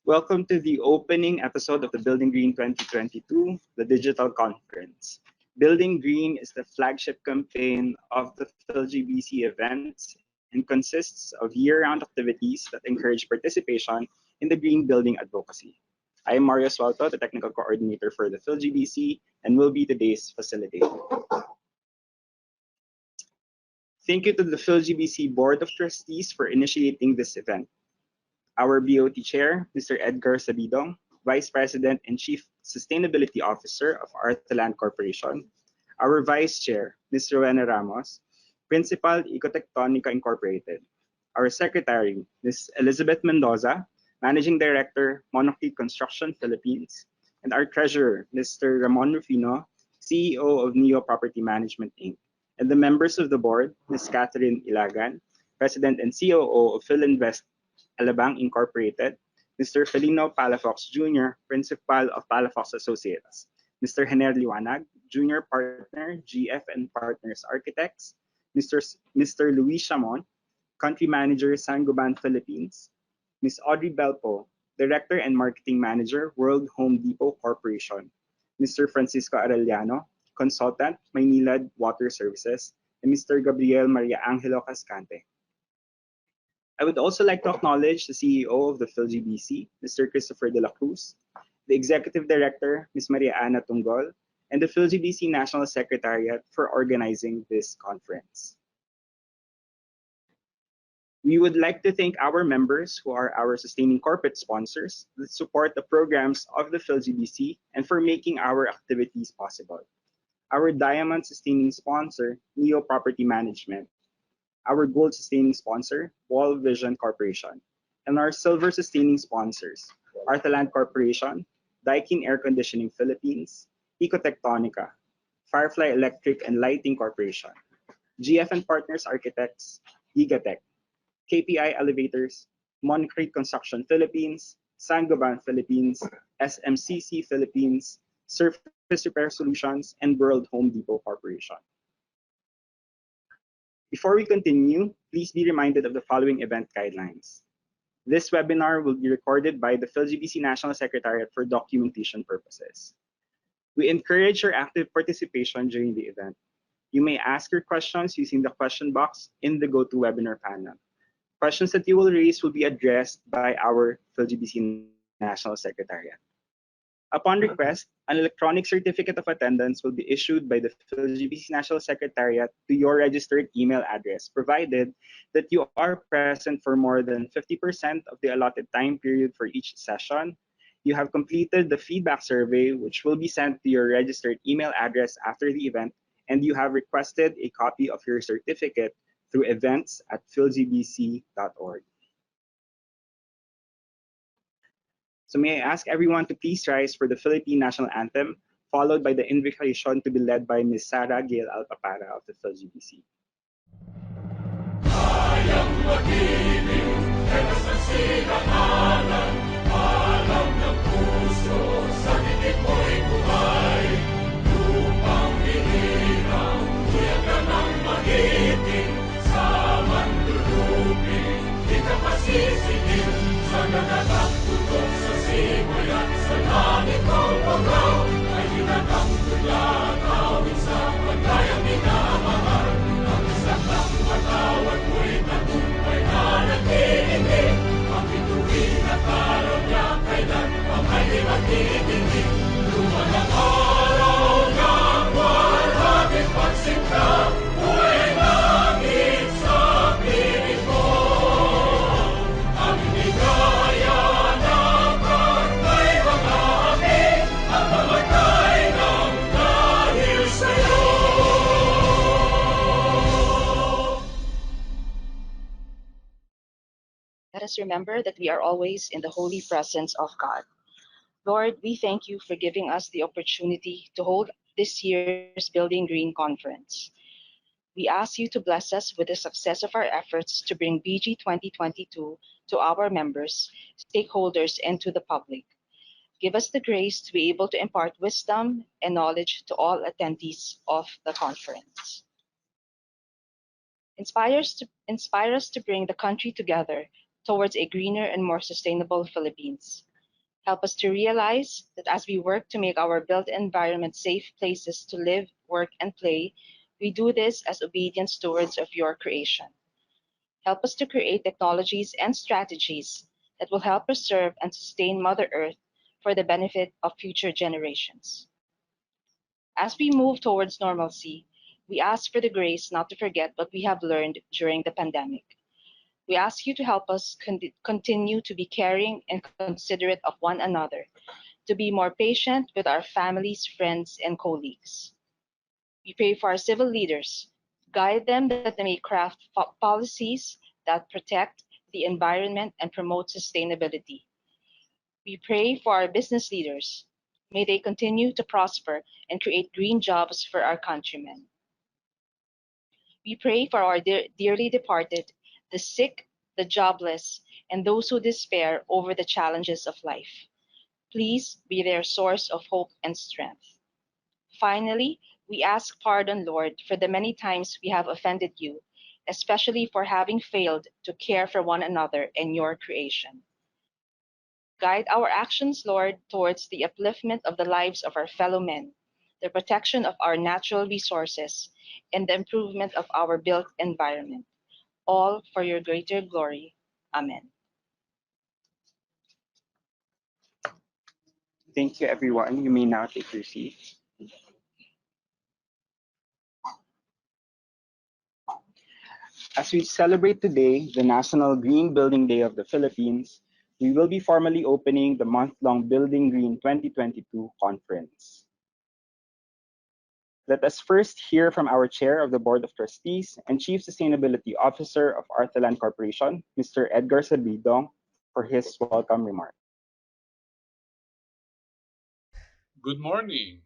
Welcome to the opening episode of the Building Green 2022, the digital conference. Building Green is the flagship campaign of the PHILGBC events and consists of year-round activities that encourage participation in the green building advocacy. I am Mario Sualto, the technical coordinator for the PHILGBC, and will be today's facilitator. Thank you to the PHILGBC Board of Trustees for initiating this event. Our BOT Chair, Mr. Edgar Sabidong, Vice President and Chief Sustainability Officer of Arthaland Corporation, our Vice Chair, Ms. Rowena Ramos, Principal Ecotectonica Incorporated, our Secretary, Ms. Elizabeth Mendoza, Managing Director, Monarchy Construction Philippines, and our Treasurer, Mr. Ramon Rufino, CEO of Neo Property Management Inc., and the members of the board, Ms. Catherine Ilagan, President and COO of Philinvest Alabang Incorporated, Mr. Felino Palafox Jr., Principal of Palafox Associates, Mr. Hener Liwanag, Junior Partner, GF and Partners Architects, Mr. Luis Chamon, Country Manager, Sangoban Philippines, Ms. Audrey Belpo, Director and Marketing Manager, World Home Depot Corporation, Mr. Francisco Arellano, Consultant, Maynilad Water Services, and Mr. Gabriel Maria Angelo Cascante. I would also like to acknowledge the CEO of the PHILGBC, Mr. Christopher de la Cruz, the Executive Director, Ms. Maria Ana Tungol, and the PHILGBC National Secretariat for organizing this conference. We would like to thank our members who are our sustaining corporate sponsors that support the programs of the PHILGBC and for making our activities possible. Our diamond sustaining sponsor, Neo Property Management, our gold sustaining sponsor, Wall Vision Corporation, and our silver sustaining sponsors, Arthaland Corporation, Daikin Air Conditioning Philippines, Ecotectonica, Firefly Electric and Lighting Corporation, GF and Partners Architects, Gigatech, KPI Elevators, Monarchy Construction Philippines, Sangoban Philippines, SMCC Philippines, Surface Repair Solutions, and World Home Depot Corporation. Before we continue, please be reminded of the following event guidelines. This webinar will be recorded by the PHILGBC National Secretariat for documentation purposes. We encourage your active participation during the event. You may ask your questions using the question box in the GoToWebinar panel. Questions that you will raise will be addressed by our PHILGBC National Secretariat. Upon request, an electronic certificate of attendance will be issued by the PHILGBC National Secretariat to your registered email address, provided that you are present for more than 50% of the allotted time period for each session. You have completed the feedback survey, which will be sent to your registered email address after the event, and you have requested a copy of your certificate through events@philgbc.org. So may I ask everyone to please rise for the Philippine National Anthem, followed by the invocation to be led by Ms. Sara Gail Alpapara of the PHILGBC. Kayang mag-ibig, ewas ng silanganan, alam ng puso, sa dikit mo'y buhay. Lupang hinirang, tuyak ka ng magiting, sa manlulupin, di ka pasisigil, sa ganagang tutok sa simoy at sa langit mong pagaw, ay hinatang tulad, awit sa paglayang minamahal. Ang isang ng matawad mo'y tagumpay na nag-iingin, ang bituin at araw niya kailan pang ay di magtitingin. Luman ang araw ng walhaging pagsimta, buhay langit sa piling ko. Ang inigaya na pagkay mga api, ang mamatay ng dahil sa'yo. Let us remember that we are always in the holy presence of God. Lord, we thank you for giving us the opportunity to hold this year's Building Green Conference. We ask you to bless us with the success of our efforts to bring BG 2022 to our members, stakeholders, and to the public. Give us the grace to be able to impart wisdom and knowledge to all attendees of the conference. Inspire us to bring the country together towards a greener and more sustainable Philippines. Help us to realize that as we work to make our built environment safe places to live, work, and play, we do this as obedient stewards of your creation. Help us to create technologies and strategies that will help preserve and sustain Mother Earth for the benefit of future generations. As we move towards normalcy, we ask for the grace not to forget what we have learned during the pandemic. We ask you to help us continue to be caring and considerate of one another, to be more patient with our families, friends, and colleagues. We pray for our civil leaders. Guide them that they may craft policies that protect the environment and promote sustainability. We pray for our business leaders. May they continue to prosper and create green jobs for our countrymen. We pray for our dearly departed, the sick, the jobless, and those who despair over the challenges of life. Please be their source of hope and strength. Finally, we ask pardon, Lord, for the many times we have offended you, especially for having failed to care for one another and your creation. Guide our actions, Lord, towards the upliftment of the lives of our fellow men, the protection of our natural resources, and the improvement of our built environment, all for your greater glory. Amen. Thank you, everyone. You may now take your seats. As we celebrate today the National Green Building Day of the Philippines, we will be formally opening the month-long Building Green 2022 conference. Let us first hear from our Chair of the Board of Trustees and Chief Sustainability Officer of Arthalan Corporation, Mr. Edgar Sabidong, for his welcome remarks. Good morning.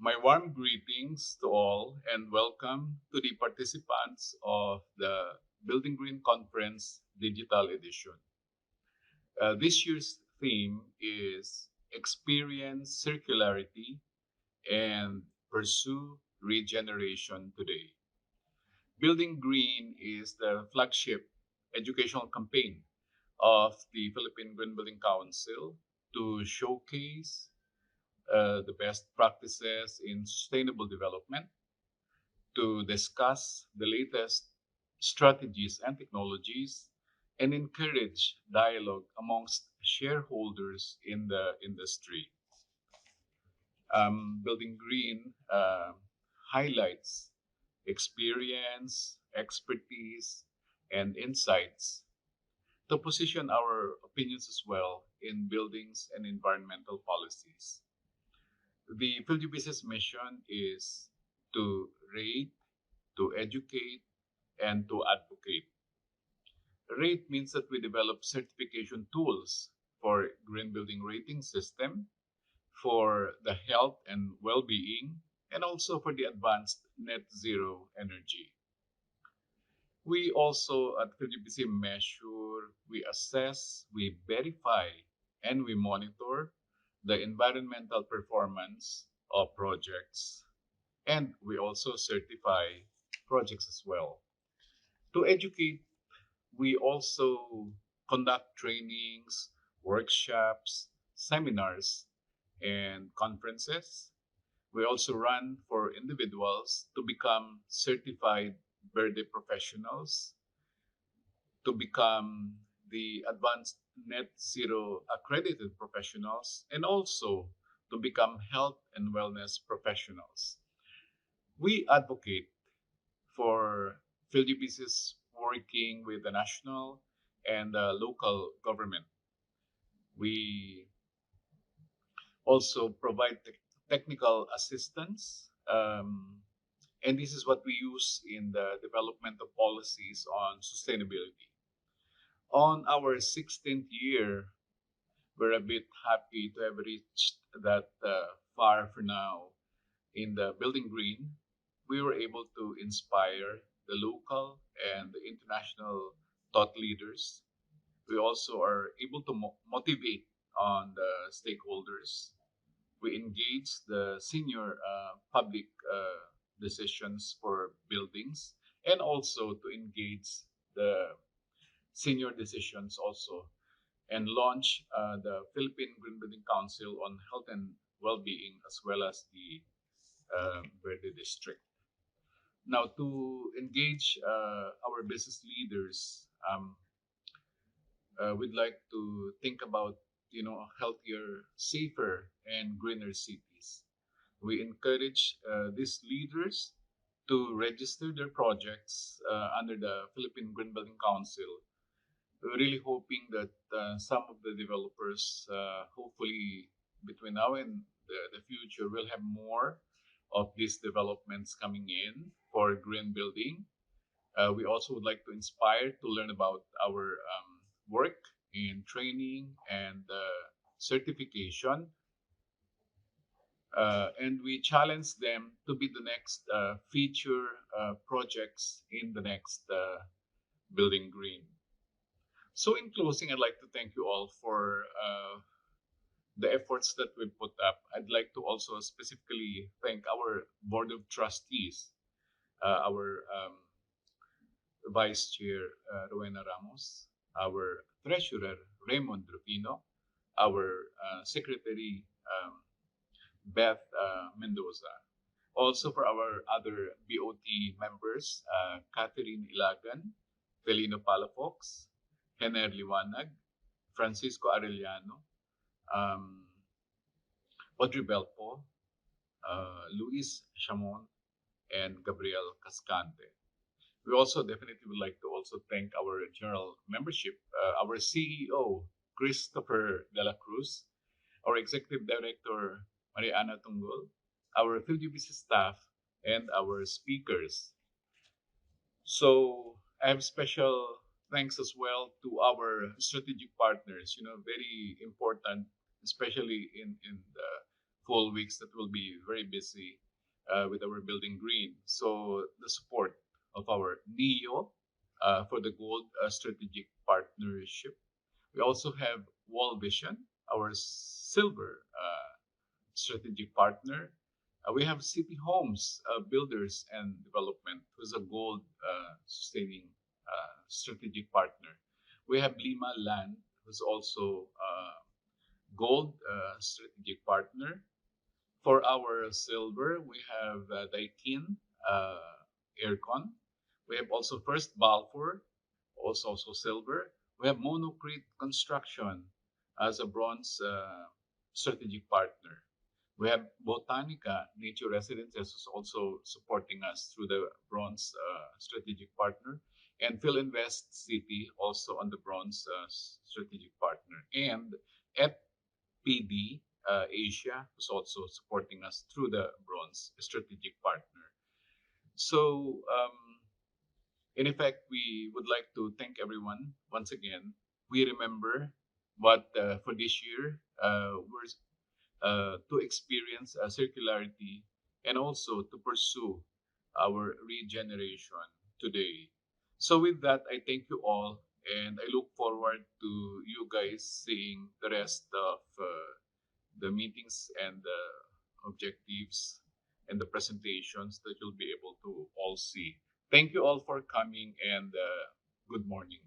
My warm greetings to all and welcome to the participants of the Building Green Conference Digital Edition. This year's theme is Experience Circularity and Pursue Regeneration Today. Building Green is the flagship educational campaign of the Philippine Green Building Council to showcase the best practices in sustainable development, to discuss the latest strategies and technologies, and encourage dialogue amongst shareholders in the industry. Building Green highlights experience, expertise, and insights to position our opinions as well in buildings and environmental policies. The PHILGBC's mission is to rate, to educate, and to advocate. Rate means that we develop certification tools for green building rating system, for the health and well-being, and also for the advanced net zero energy. We also at PHILGBC measure, we assess, we verify, and we monitor the environmental performance of projects, and we also certify projects as well. To educate, we also conduct trainings, workshops, seminars, and conferences. We also run for individuals to become certified Verde professionals, to become the advanced net zero accredited professionals, and also to become health and wellness professionals. We advocate for PhilGBC's working with the national and local government. We also provide technical assistance, and this is what we use in the development of policies on sustainability. On our 16th year, we're a bit happy to have reached that far for now. In the Building Green, we were able to inspire the local and the international thought leaders. We also are able to motivate on the stakeholders. We engage the senior public decisions for buildings, and also to engage the senior decisions also and launch the Philippine Green Building Council on Health and Well-being, as well as the Verde District. Now, to engage our business leaders, we'd like to think about healthier, safer, and greener cities. We encourage these leaders to register their projects under the Philippine Green Building Council. We're really hoping that some of the developers, hopefully between now and the future, will have more of these developments coming in for green building. We also would like to inspire to learn about our work in training and certification. And we challenge them to be the next feature projects in the next Building Green. So in closing, I'd like to thank you all for the efforts that we put up. I'd like to also specifically thank our Board of Trustees, our Vice Chair Rowena Ramos, our Treasurer Raymond Rufino, our Secretary Beth Mendoza. Also for our other BOT members, Catherine Ilagan, Felino Palafox, Hener Liwanag, Francisco Arellano, Audrey Belpo, Luis Chamon, and Gabriel Cascante. We also definitely would like to also thank our general membership, our CEO, Christopher De La Cruz, our Executive Director, Mariana Tunggol, our PhilGBC staff, and our speakers. So I have special thanks as well to our strategic partners, very important, especially in the fall weeks that will be very busy with our Building Green. So the support of our NEO for the Gold Strategic Partnership. We also have Wall Vision, our Silver strategic partner. We have City Homes Builders and Development, who's a Gold Sustaining strategic partner. We have Lima Land, who's also Gold strategic partner. For our Silver, we have Daikin Aircon. We have also First Balfour, also Silver. We have Monocrete Construction as a Bronze strategic partner. We have Botanica Nature Residences, who's also supporting us through the Bronze strategic partner, and Philinvest City also on the Bronze strategic partner, and FPD Asia, who's also supporting us through the Bronze strategic partner. So, in effect, we would like to thank everyone once again. We remember what for this year we're to experience circularity and also to pursue our regeneration today. So with that, I thank you all, and I look forward to you guys seeing the rest of the meetings and the objectives and the presentations that you'll be able to all see. Thank you all for coming, and good morning.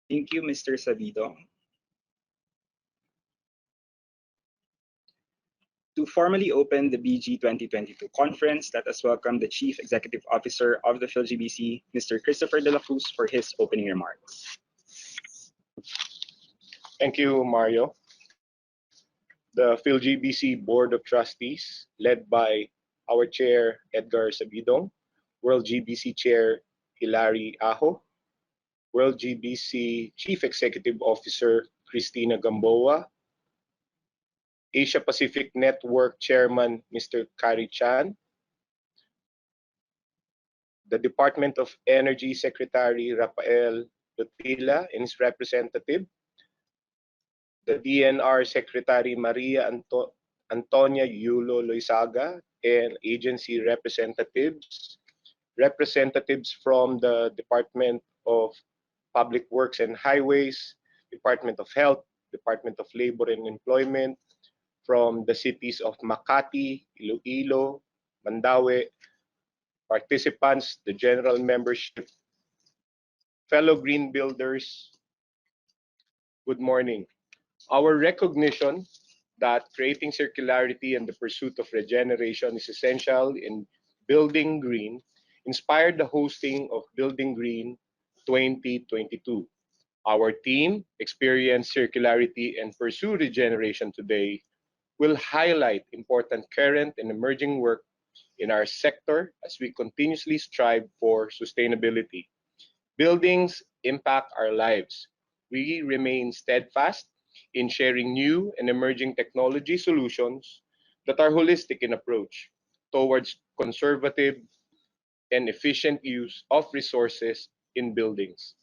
Thank you, Mr. Sabido. To formally open the BG 2022 conference, let us welcome the Chief Executive Officer of the PhilGBC, Mr. Christopher De La Cruz, for his opening remarks. Thank you, Mario. The PhilGBC Board of Trustees, led by our Chair, Edgar Sabidong, World GBC Chair, Hilary Aho, World GBC Chief Executive Officer, Christina Gamboa, Asia Pacific Network Chairman, Mr. Kari Chan, the Department of Energy Secretary, Rafael Lutila and his representative, the DNR Secretary, Maria Antonia Yulo Loizaga, and agency representatives, representatives from the Department of Public Works and Highways, Department of Health, Department of Labor and Employment, from the cities of Makati, Iloilo, Mandaue, participants, the general membership, fellow green builders, Good morning. Our recognition that creating circularity and the pursuit of regeneration is essential in building green inspired the hosting of Building Green 2022. Our team, Experience Circularity and Pursue Regeneration today, will highlight important current and emerging work in our sector as we continuously strive for sustainability. Buildings impact our lives. We remain steadfast in sharing new and emerging technology solutions that are holistic in approach towards conservative and efficient use of resources in buildings.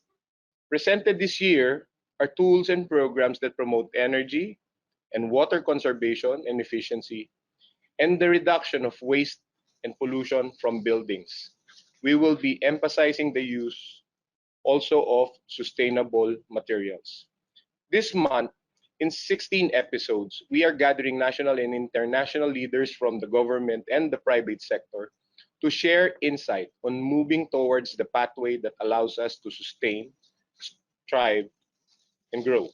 Presented this year are tools and programs that promote energy and water conservation and efficiency and the reduction of waste and pollution from buildings. We will be emphasizing the use also of sustainable materials. This month, in 16 episodes, we are gathering national and international leaders from the government and the private sector to share insight on moving towards the pathway that allows us to sustain, thrive, and grow.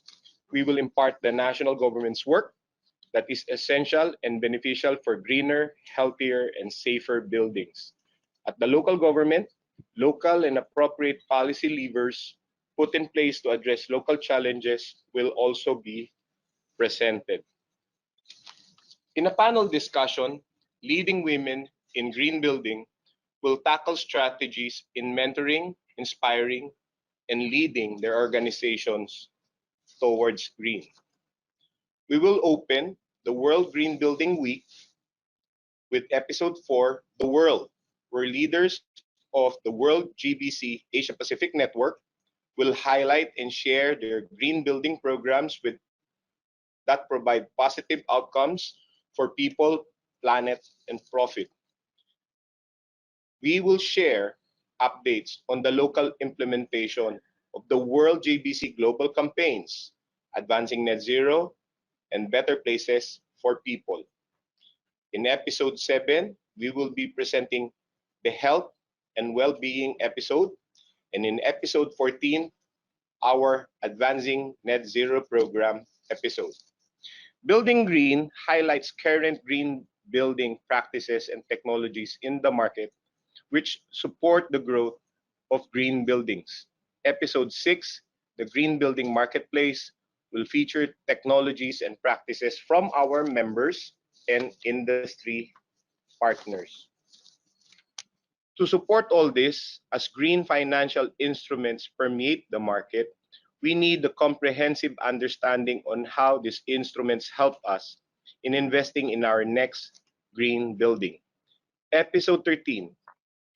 We will impart the national government's work that is essential and beneficial for greener, healthier, and safer buildings. At the local government, local and appropriate policy levers put in place to address local challenges will also be presented. In a panel discussion, Leading Women in Green Building will tackle strategies in mentoring, inspiring, and leading their organizations towards green. We will open the World Green Building Week with episode 4, The World, where leaders of the World GBC Asia Pacific Network will highlight and share their green building programs that provide positive outcomes for people, planet, and profit. We will share updates on the local implementation of the World GBC global campaigns, advancing net zero and better places for people. In episode 7, we will be presenting the health and well-being episode, and in episode 14, our advancing net zero program episode. Building Green highlights current green building practices and technologies in the market which support the growth of green buildings. Episode 6, the Green Building Marketplace, will feature technologies and practices from our members and industry partners. To support all this, as green financial instruments permeate the market, we need a comprehensive understanding on how these instruments help us in investing in our next green building. Episode 13,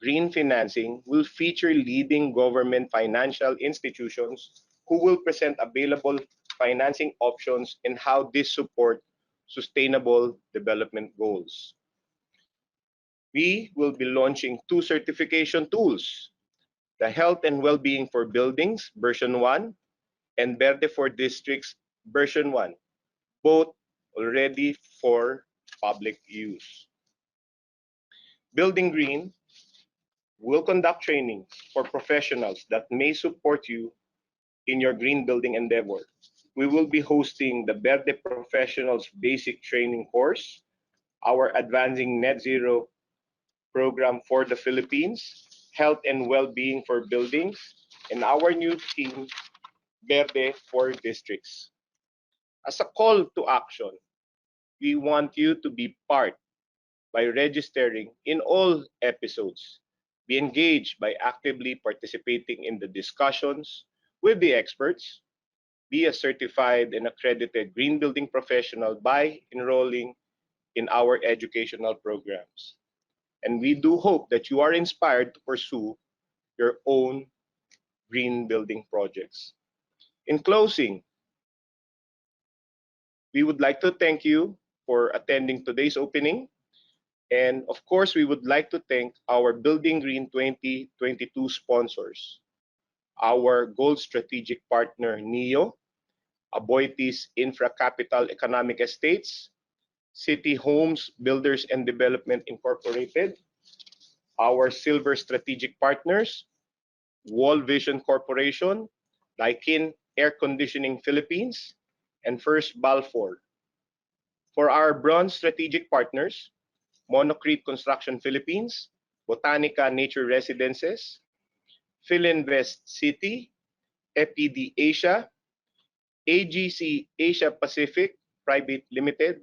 Green Financing, will feature leading government financial institutions who will present available financing options and how this support sustainable development goals. We will be launching 2 certification tools, the Health and Well-being for Buildings version 1 and Verde for Districts version 1, both already for public use. Building Green will conduct trainings for professionals that may support you in your green building endeavor. We will be hosting the Verde Professionals Basic Training Course, our Advancing Net Zero program for the Philippines, Health and Well-being for Buildings, and our new team, Verde for Districts. As a call to action, we want you to be part by registering in all episodes. Be engaged by actively participating in the discussions with the experts. Be a certified and accredited green building professional by enrolling in our educational programs. And we do hope that you are inspired to pursue your own green building projects. In closing, we would like to thank you for attending today's opening. And of course, we would like to thank our Building Green 2022 sponsors, our Gold Strategic Partner, NEO, Aboitiz Infra Capital Economic Estates, City Homes Builders and Development Incorporated, our Silver Strategic Partners, Wall Vision Corporation, Daikin Air Conditioning Philippines, and First Balfour. For our bronze strategic partners, Monocrete Construction Philippines, Botanica Nature Residences, Philinvest City, EPD Asia, AGC Asia Pacific Private Limited,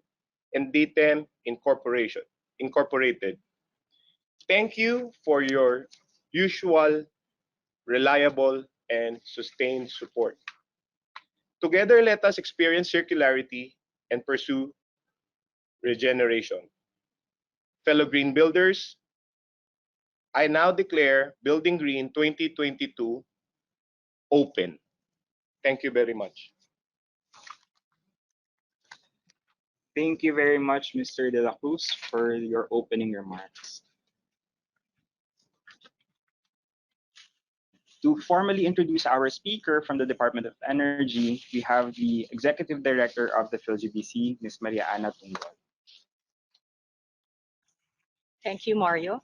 and DTEM Incorporated. Thank you for your usual, reliable, and sustained support. Together, let us experience circularity and pursue regeneration. Fellow green builders, I now declare Building Green 2022 open. Thank you very much. Thank you very much, Mr. De La Cruz, for your opening remarks. To formally introduce our speaker from the Department of Energy, we have the Executive Director of the PhilGBC, Ms. Maria Ana Tungol. Thank you, Mario.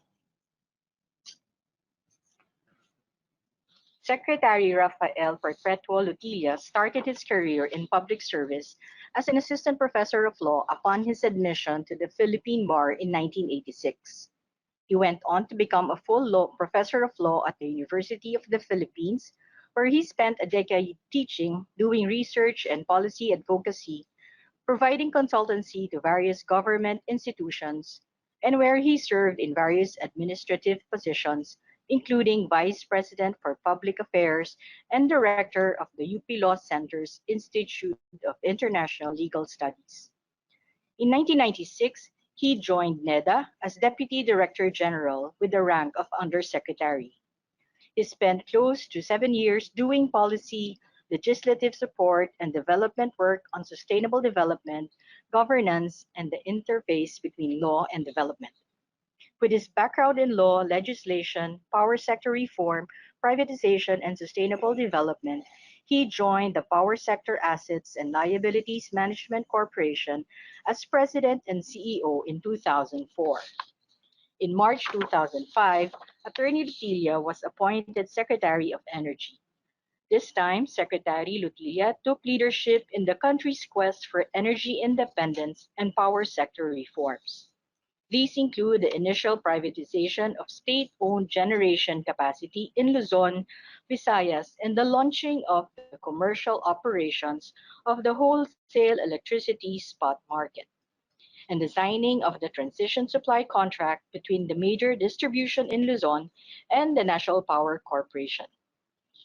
Secretary Rafael Perpetuo Lutilla started his career in public service as an assistant professor of law upon his admission to the Philippine Bar in 1986. He went on to become a full professor of law at the University of the Philippines, where he spent a decade teaching, doing research and policy advocacy, providing consultancy to various government institutions, and where he served in various administrative positions, including Vice President for Public Affairs and Director of the UP Law Center's Institute of International Legal Studies. In 1996, he joined NEDA as Deputy Director General with the rank of Undersecretary. He spent close to 7 years doing policy, legislative support, and development work on sustainable development, governance, and the interface between law and development. With his background in law, legislation, power sector reform, privatization, and sustainable development, he joined the Power Sector Assets and Liabilities Management Corporation as President and CEO in 2004. In March 2005, Attorney Lutilla was appointed Secretary of Energy. This time, Secretary Lutilla took leadership in the country's quest for energy independence and power sector reforms. These include the initial privatization of state-owned generation capacity in Luzon, Visayas, and the launching of the commercial operations of the wholesale electricity spot market, and the signing of the transition supply contract between the major distribution in Luzon and the National Power Corporation.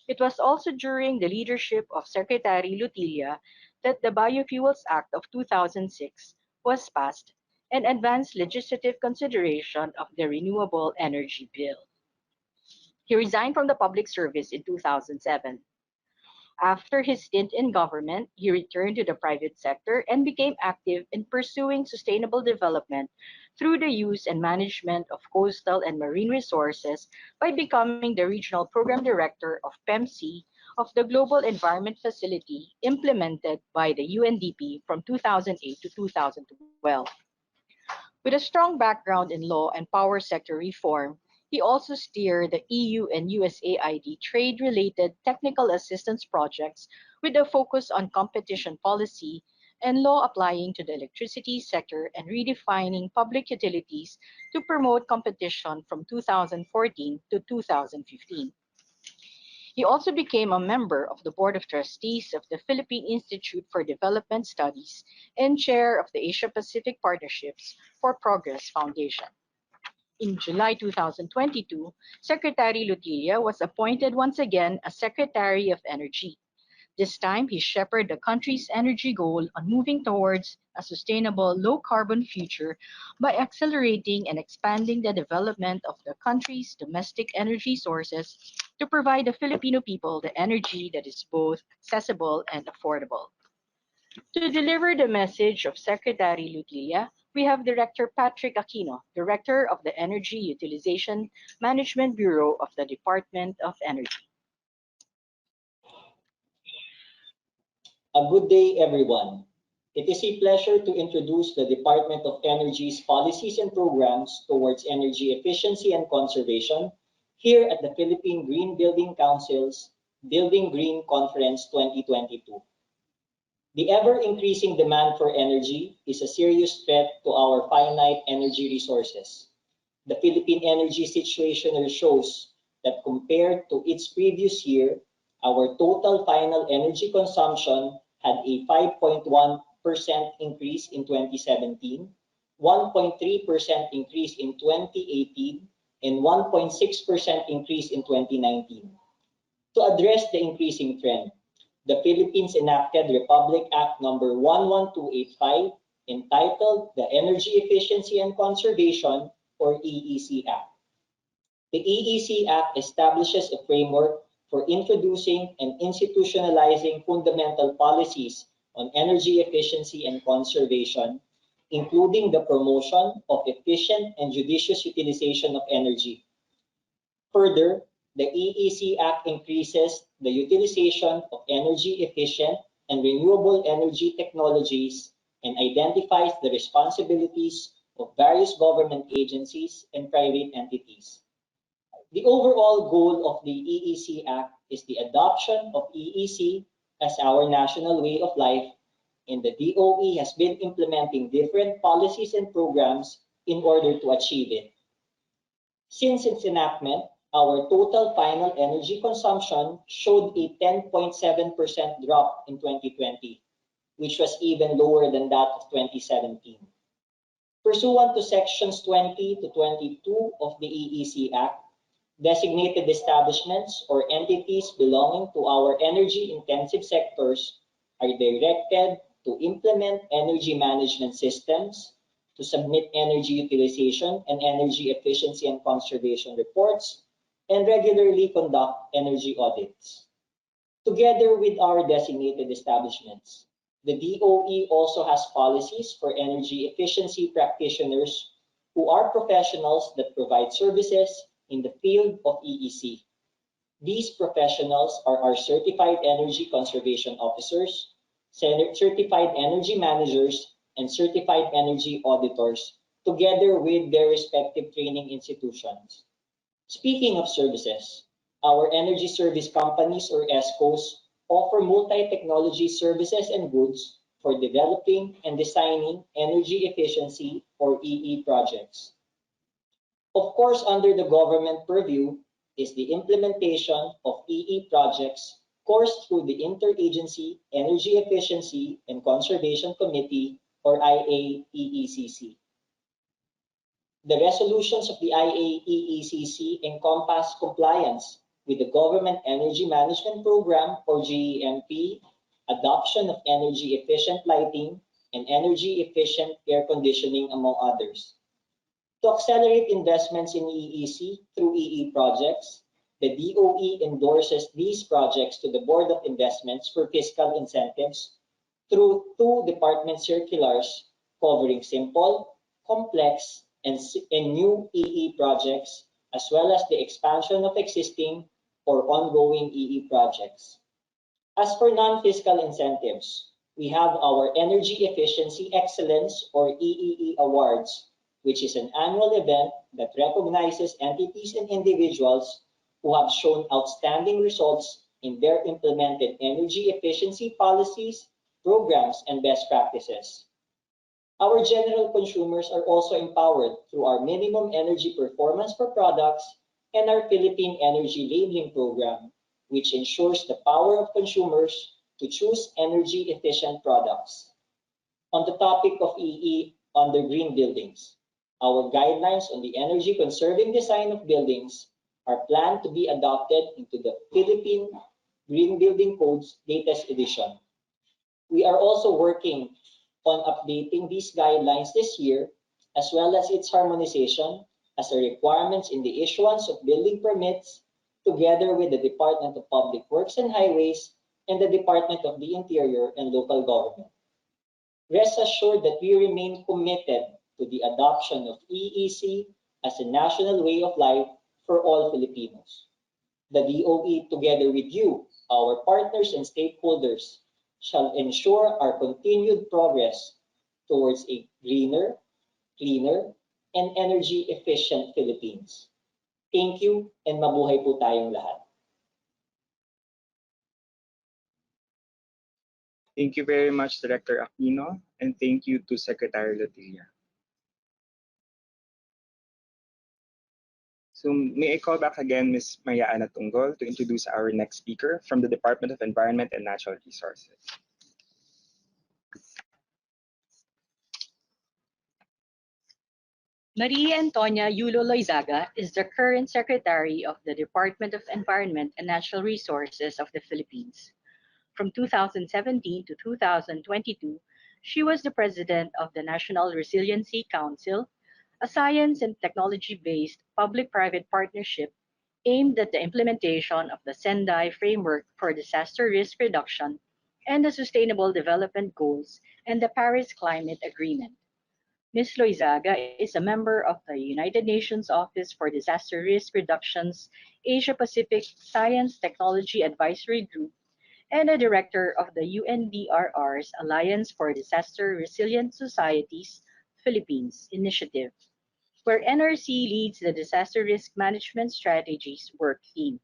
It was also during the leadership of Secretary Lutilla that the Biofuels Act of 2006 was passed and advanced legislative consideration of the Renewable Energy Bill. He resigned from the public service in 2007. After his stint in government, he returned to the private sector and became active in pursuing sustainable development through the use and management of coastal and marine resources by becoming the regional program director of PEMC of the Global Environment Facility implemented by the UNDP from 2008 to 2012. With a strong background in law and power sector reform, he also steered the EU and USAID trade-related technical assistance projects with a focus on competition policy and law applying to the electricity sector and redefining public utilities to promote competition from 2014 to 2015. He also became a member of the Board of Trustees of the Philippine Institute for Development Studies and chair of the Asia Pacific Partnerships for Progress Foundation. In July 2022, Secretary Lutilla was appointed once again as Secretary of Energy. This time, he shepherded the country's energy goal on moving towards a sustainable, low-carbon future by accelerating and expanding the development of the country's domestic energy sources to provide the Filipino people the energy that is both accessible and affordable. To deliver the message of Secretary Lutilla, we have Director Patrick Aquino, Director of the Energy Utilization Management Bureau of the Department of Energy. A good day, everyone. It is a pleasure to introduce the Department of Energy's policies and programs towards energy efficiency and conservation here at the Philippine Green Building Council's Building Green Conference 2022. The ever-increasing demand for energy is a serious threat to our finite energy resources. The Philippine energy situationer shows that compared to its previous year, our total final energy consumption had a 5.1% increase in 2017, 1.3% increase in 2018, and 1.6% increase in 2019. To address the increasing trend, the Philippines enacted Republic Act number 11285 entitled the Energy Efficiency and Conservation or EEC Act. The EEC Act establishes a framework for introducing and institutionalizing fundamental policies on energy efficiency and conservation, including the promotion of efficient and judicious utilization of energy. Further, the EEC Act increases the utilization of energy efficient and renewable energy technologies and identifies the responsibilities of various government agencies and private entities. The overall goal of the EEC Act is the adoption of EEC as our national way of life, and the DOE has been implementing different policies and programs in order to achieve it. Since its enactment, our total final energy consumption showed a 10.7% drop in 2020, which was even lower than that of 2017. Pursuant to sections 20 to 22 of the EEC Act, designated establishments or entities belonging to our energy-intensive sectors are directed to implement energy management systems, to submit energy utilization and energy efficiency and conservation reports, and regularly conduct energy audits. Together with our designated establishments, the DOE also has policies for energy efficiency practitioners who are professionals that provide services in the field of EEC. These professionals are our certified energy conservation officers, certified energy managers, and certified energy auditors, together with their respective training institutions. Speaking of services, our energy service companies or ESCOs offer multi-technology services and goods for developing and designing energy efficiency or EE projects. Of course, under the government purview is the implementation of EE projects coursed through the Interagency Energy Efficiency and Conservation Committee or IAEECC. The resolutions of the IAEECC encompass compliance with the Government Energy Management Program or GEMP, adoption of energy efficient lighting, and energy efficient air conditioning, among others. To accelerate investments in EEC through EE projects, the DOE endorses these projects to the Board of Investments for fiscal incentives through 2 department circulars covering simple, complex, and new EE projects, as well as the expansion of existing or ongoing EE projects. As for non-fiscal incentives, we have our Energy Efficiency Excellence or EEE Awards, which is an annual event that recognizes entities and individuals who have shown outstanding results in their implemented energy efficiency policies, programs, and best practices. Our general consumers are also empowered through our minimum energy performance for products and our Philippine Energy Labeling Program, which ensures the power of consumers to choose energy efficient products. On the topic of EE under green buildings, our guidelines on the energy conserving design of buildings are planned to be adopted into the Philippine Green Building Code's latest edition. We are also working on updating these guidelines this year, as well as its harmonization as a requirements in the issuance of building permits, together with the Department of Public Works and Highways and the Department of the Interior and Local Government. Rest assured that we remain committed to the adoption of EEC as a national way of life for all Filipinos. The DOE, together with you, our partners and stakeholders, shall ensure our continued progress towards a greener, cleaner, and energy-efficient Philippines. Thank you, and mabuhay po tayong lahat. Thank you very much, Director Aquino, and thank you to Secretary Lotilla. So may I call back again Ms. Maria Ana Tunggol to introduce our next speaker from the Department of Environment and Natural Resources. Maria Antonia Yulo Loizaga is the current Secretary of the Department of Environment and Natural Resources of the Philippines. From 2017 to 2022, she was the President of the National Resiliency Council, a science and technology-based public-private partnership aimed at the implementation of the Sendai Framework for Disaster Risk Reduction and the Sustainable Development Goals and the Paris Climate Agreement. Ms. Loizaga is a member of the United Nations Office for Disaster Risk Reduction's Asia Pacific Science Technology Advisory Group and a director of the UNDRR's Alliance for Disaster Resilient Societies Philippines initiative, where NRC leads the Disaster Risk Management Strategies work team.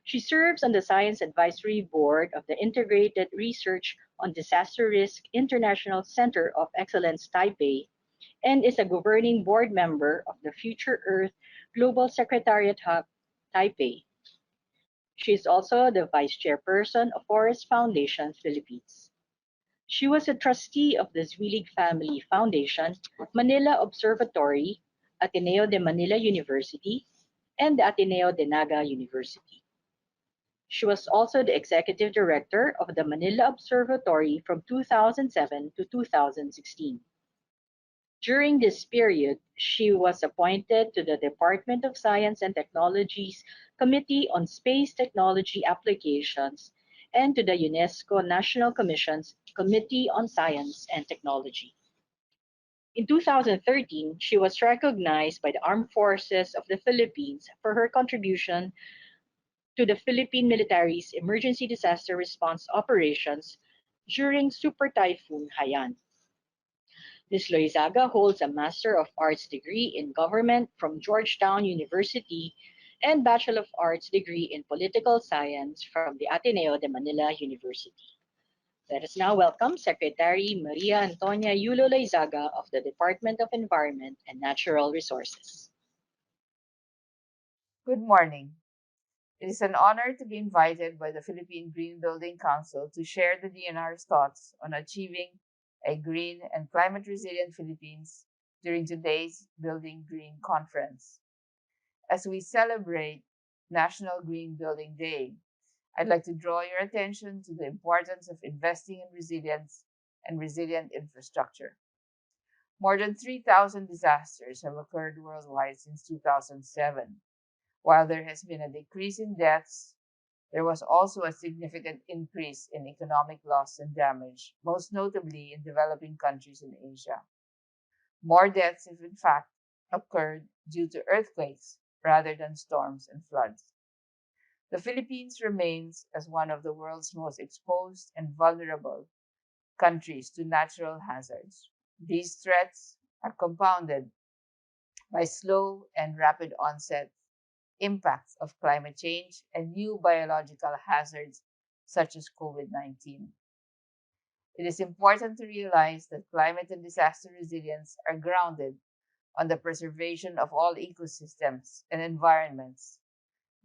She serves on the Science Advisory Board of the Integrated Research on Disaster Risk International Center of Excellence Taipei and is a governing board member of the Future Earth Global Secretariat Hub, Taipei. She is also the vice chairperson of Forest Foundation Philippines. She was a trustee of the Zwilig Family Foundation, Manila Observatory, Ateneo de Manila University, and the Ateneo de Naga University. She was also the executive director of the Manila Observatory from 2007 to 2016. During this period, she was appointed to the Department of Science and Technology's Committee on Space Technology Applications and to the UNESCO National Commission's Committee on Science and Technology. In 2013, she was recognized by the Armed Forces of the Philippines for her contribution to the Philippine military's emergency disaster response operations during Super Typhoon Haiyan. Ms. Loizaga holds a Master of Arts degree in Government from Georgetown University and Bachelor of Arts degree in Political Science from the Ateneo de Manila University. Let us now welcome Secretary Maria Antonia Yulo Loizaga of the Department of Environment and Natural Resources. Good morning. It is an honor to be invited by the Philippine Green Building Council to share the DNR's thoughts on achieving a green and climate resilient Philippines during today's Building Green Conference. As we celebrate National Green Building Day, I'd like to draw your attention to the importance of investing in resilience and resilient infrastructure. More than 3,000 disasters have occurred worldwide since 2007. While there has been a decrease in deaths, there was also a significant increase in economic loss and damage, most notably in developing countries in Asia. More deaths have in fact occurred due to earthquakes rather than storms and floods. The Philippines remains as one of the world's most exposed and vulnerable countries to natural hazards. These threats are compounded by slow and rapid onset impacts of climate change and new biological hazards such as COVID-19. It is important to realize that climate and disaster resilience are grounded on the preservation of all ecosystems and environments.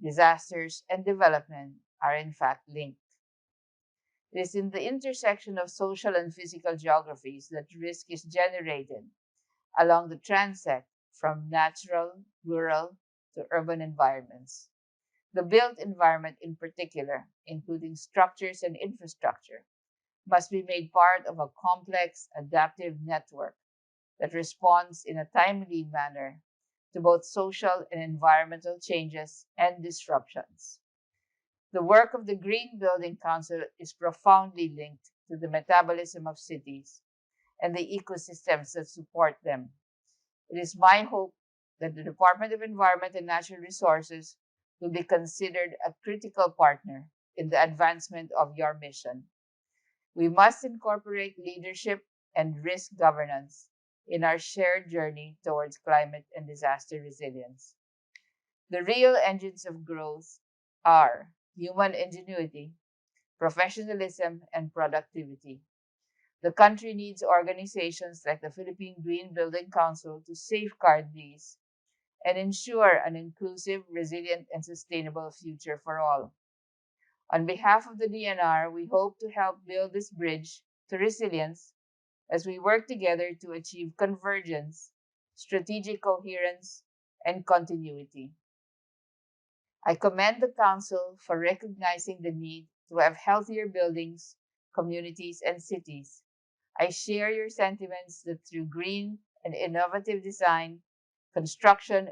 Disasters and development are in fact linked. It is in the intersection of social and physical geographies that risk is generated along the transect from natural, rural, to urban environments. The built environment in particular, including structures and infrastructure, must be made part of a complex adaptive network that responds in a timely manner to both social and environmental changes and disruptions. The work of the Green Building Council is profoundly linked to the metabolism of cities and the ecosystems that support them. It is my hope that the Department of Environment and Natural Resources will be considered a critical partner in the advancement of your mission. We must incorporate leadership and risk governance in our shared journey towards climate and disaster resilience. The real engines of growth are human ingenuity, professionalism, and productivity. The country needs organizations like the Philippine Green Building Council to safeguard these and ensure an inclusive, resilient, and sustainable future for all. On behalf of the DNR, we hope to help build this bridge to resilience as we work together to achieve convergence, strategic coherence, and continuity. I commend the Council for recognizing the need to have healthier buildings, communities, and cities. I share your sentiments that through green and innovative design, construction,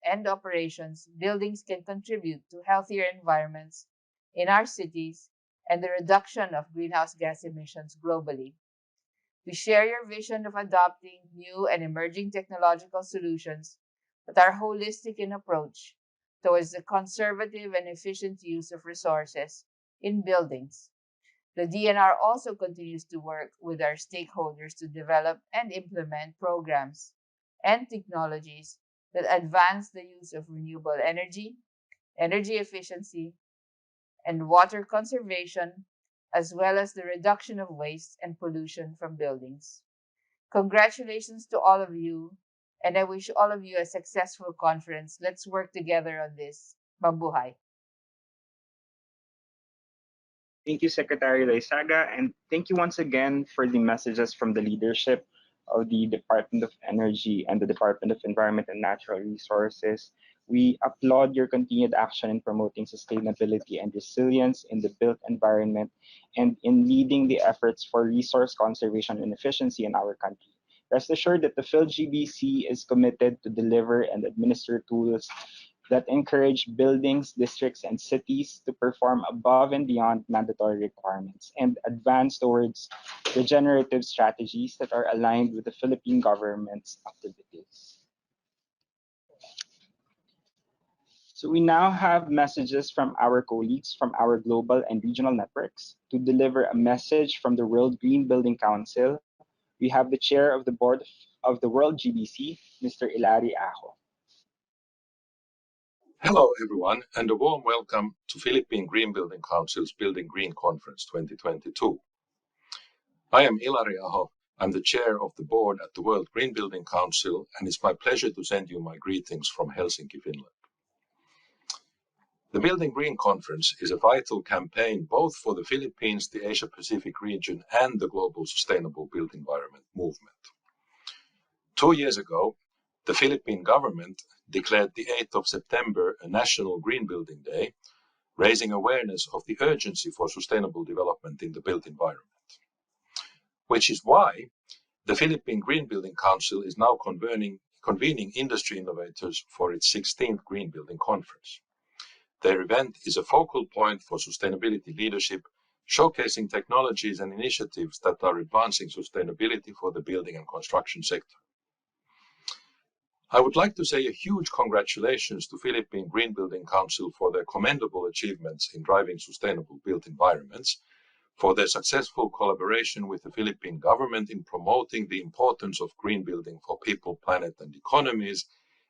and operations, buildings can contribute to healthier environments in our cities and the reduction of greenhouse gas emissions globally. We share your vision of adopting new and emerging technological solutions that are holistic in approach towards the conservative and efficient use of resources in buildings. The DNR also continues to work with our stakeholders to develop and implement programs and technologies that advance the use of renewable energy, energy efficiency, and water conservation, as well as the reduction of waste and pollution from buildings. Congratulations to all of you, and I wish all of you a successful conference. Let's work together on this. Mabuhay. Thank you, Secretary Loizaga, and thank you once again for the messages from the leadership of the Department of Energy and the Department of Environment and Natural Resources. We applaud your continued action in promoting sustainability and resilience in the built environment and in leading the efforts for resource conservation and efficiency in our country. Rest assured that the PhilGBC is committed to deliver and administer tools that encourage buildings, districts, and cities to perform above and beyond mandatory requirements and advance towards regenerative strategies that are aligned with the Philippine government's activities. So we now have messages from our colleagues from our global and regional networks. To deliver a message from the World Green Building Council, we have the chair of the board of the World GBC, Mr. Ilari Ajo. Hello, everyone, and a warm welcome to Philippine Green Building Council's Building Green Conference 2022. I am Ilari Aho. I'm the chair of the board at the World Green Building Council, and it's my pleasure to send you my greetings from Helsinki, Finland. The Building Green Conference is a vital campaign both for the Philippines, the Asia-Pacific region, and the global sustainable built environment movement. 2 years ago, the Philippine government declared the 8th of September a National Green Building Day, raising awareness of the urgency for sustainable development in the built environment. Which is why the Philippine Green Building Council is now convening industry innovators for its 16th Green Building Conference. Their event is a focal point for sustainability leadership, showcasing technologies and initiatives that are advancing sustainability for the building and construction sector. I would like to say a huge congratulations to Philippine Green Building Council for their commendable achievements in driving sustainable built environments, for their successful collaboration with the Philippine government in promoting the importance of green building for people, planet, and economies,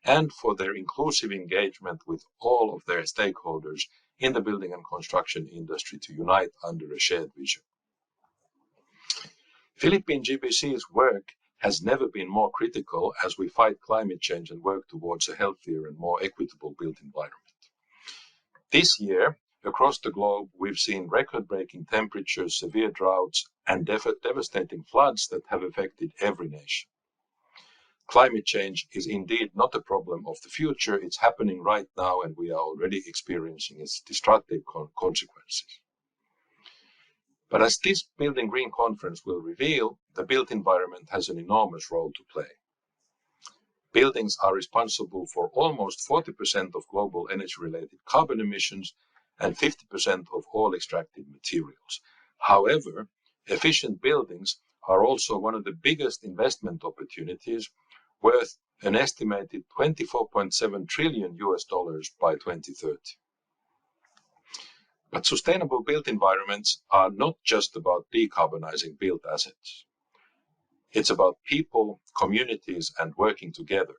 and for their inclusive engagement with all of their stakeholders in the building and construction industry to unite under a shared vision. Philippine GBC's work has never been more critical as we fight climate change and work towards a healthier and more equitable built environment. This year, across the globe, we've seen record-breaking temperatures, severe droughts, and devastating floods that have affected every nation. Climate change is indeed not a problem of the future, it's happening right now, and we are already experiencing its destructive consequences. But as this Building Green Conference will reveal, the built environment has an enormous role to play. Buildings are responsible for almost 40% of global energy-related carbon emissions and 50% of all extracted materials. However, efficient buildings are also one of the biggest investment opportunities, worth an estimated $24.7 trillion by 2030. But sustainable built environments are not just about decarbonizing built assets. It's about people, communities, and working together.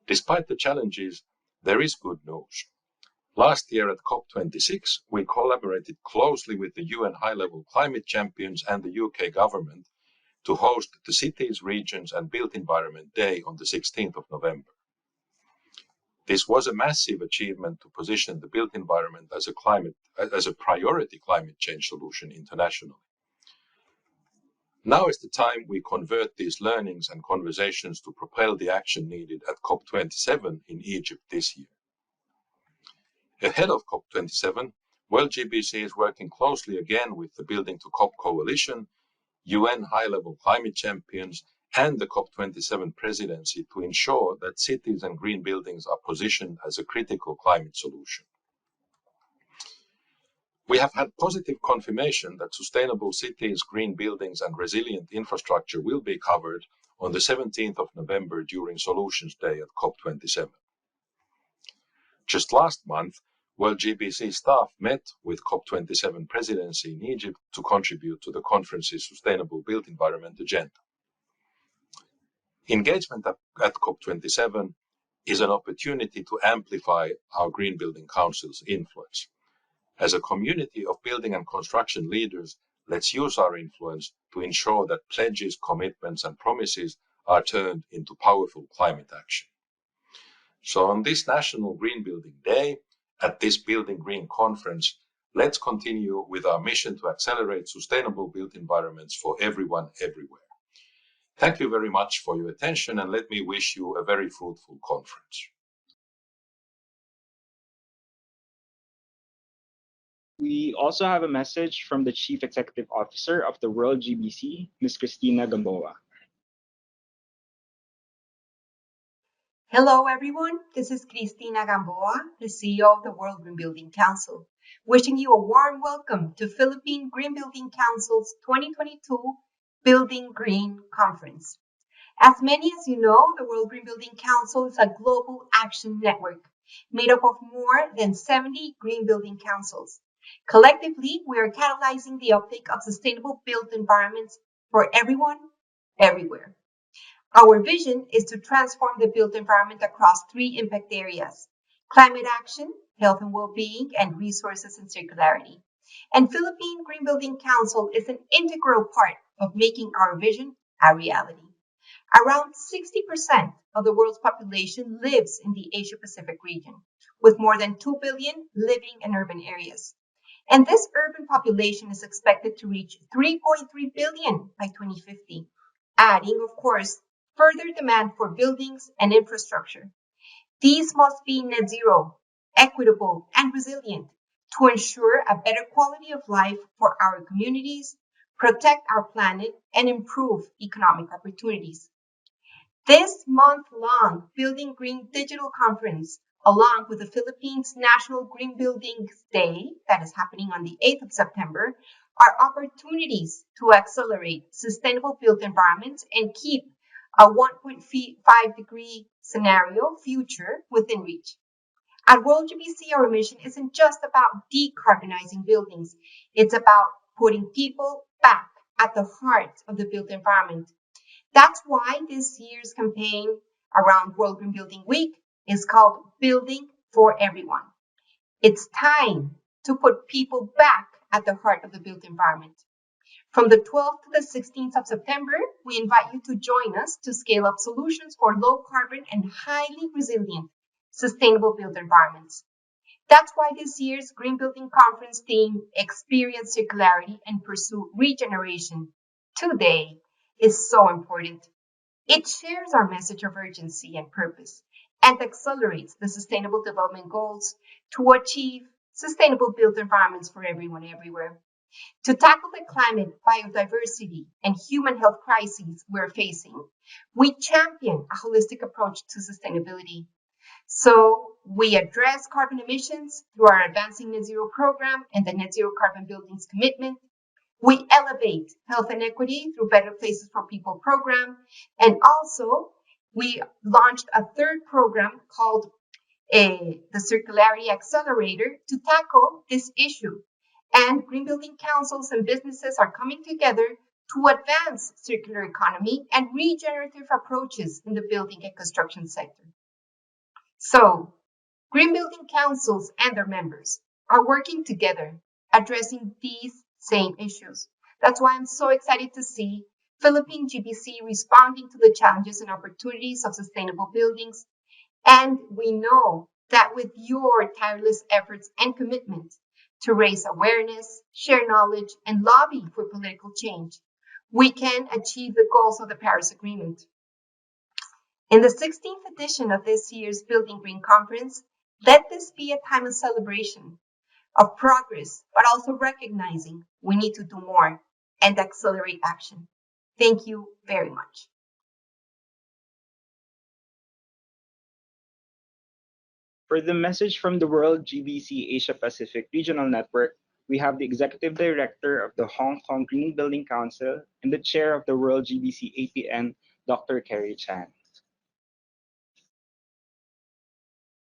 Despite the challenges, there is good news. Last year at COP26, we collaborated closely with the UN high-level climate champions and the UK government to host the Cities, Regions and Built Environment Day on the 16th of November. This was a massive achievement to position the built environment as a priority climate change solution internationally. Now is the time we convert these learnings and conversations to propel the action needed at COP27 in Egypt this year. Ahead of COP27, GBC is working closely again with the Building to COP Coalition, UN high-level climate champions, and the COP27 presidency to ensure that cities and green buildings are positioned as a critical climate solution. We have had positive confirmation that sustainable cities, green buildings, and resilient infrastructure will be covered on the 17th of November during Solutions Day at COP27. Just last month, GBC staff met with COP27 presidency in Egypt to contribute to the conference's Sustainable Built Environment agenda. Engagement at COP27 is an opportunity to amplify our Green Building Council's influence. As a community of building and construction leaders, let's use our influence to ensure that pledges, commitments, and promises are turned into powerful climate action. So on this National Green Building Day, at this Building Green conference, let's continue with our mission to accelerate sustainable built environments for everyone, everywhere. Thank you very much for your attention, and let me wish you a very fruitful conference. We also have a message from the Chief Executive Officer of the World GBC, Ms. Cristina Gamboa. Hello, everyone. This is Cristina Gamboa, the CEO of the World Green Building Council, wishing you a warm welcome to Philippine Green Building Council's 2022 Building Green Conference. As many as you know, the World Green Building Council is a global action network made up of more than 70 green building councils. Collectively, we are catalyzing the uptake of sustainable built environments for everyone, everywhere. Our vision is to transform the built environment across 3 impact areas: climate action, health and well-being, and resources and circularity. And Philippine Green Building Council is an integral part of making our vision a reality. Around 60% of the world's population lives in the Asia-Pacific region, with more than 2 billion living in urban areas. And this urban population is expected to reach 3.3 billion by 2050, adding, of course, further demand for buildings and infrastructure. These must be net zero, equitable, and resilient to ensure a better quality of life for our communities, protect our planet, and improve economic opportunities. This month-long Building Green Digital Conference, along with the Philippines National Green Building Day that is happening on the 8th of September, are opportunities to accelerate sustainable built environments and keep a 1.5-degree scenario future within reach. At World GBC, our mission isn't just about decarbonizing buildings. It's about putting people back at the heart of the built environment. That's why this year's campaign around World Green Building Week is called Building for Everyone. It's time to put people back at the heart of the built environment. From the 12th to the 16th of September, we invite you to join us to scale up solutions for low carbon and highly resilient sustainable built environments. That's why this year's Green Building Conference theme, Experience Circularity and Pursue Regeneration, today is so important. It shares our message of urgency and purpose and accelerates the Sustainable Development Goals to achieve sustainable built environments for everyone everywhere. To tackle the climate, biodiversity, and human health crises we're facing, we champion a holistic approach to sustainability. So we address carbon emissions through our Advancing Net Zero program and the Net Zero Carbon Buildings commitment. We elevate health and equity through Better Places for People program. And also, we launched a third program called the Circularity Accelerator to tackle this issue. And green building councils and businesses are coming together to advance circular economy and regenerative approaches in the building and construction sector. So Green building councils and their members are working together, addressing these same issues. That's why I'm so excited to see Philippine GBC responding to the challenges and opportunities of sustainable buildings. And we know that with your tireless efforts and commitment to raise awareness, share knowledge, and lobby for political change, we can achieve the goals of the Paris Agreement. In the 16th edition of this year's Building Green Conference, let this be a time of celebration, of progress, but also recognizing we need to do more and accelerate action. Thank you very much. For the message from the World GBC Asia Pacific Regional Network, we have the Executive Director of the Hong Kong Green Building Council and the Chair of the World GBC APN, Dr. Kerry Chan.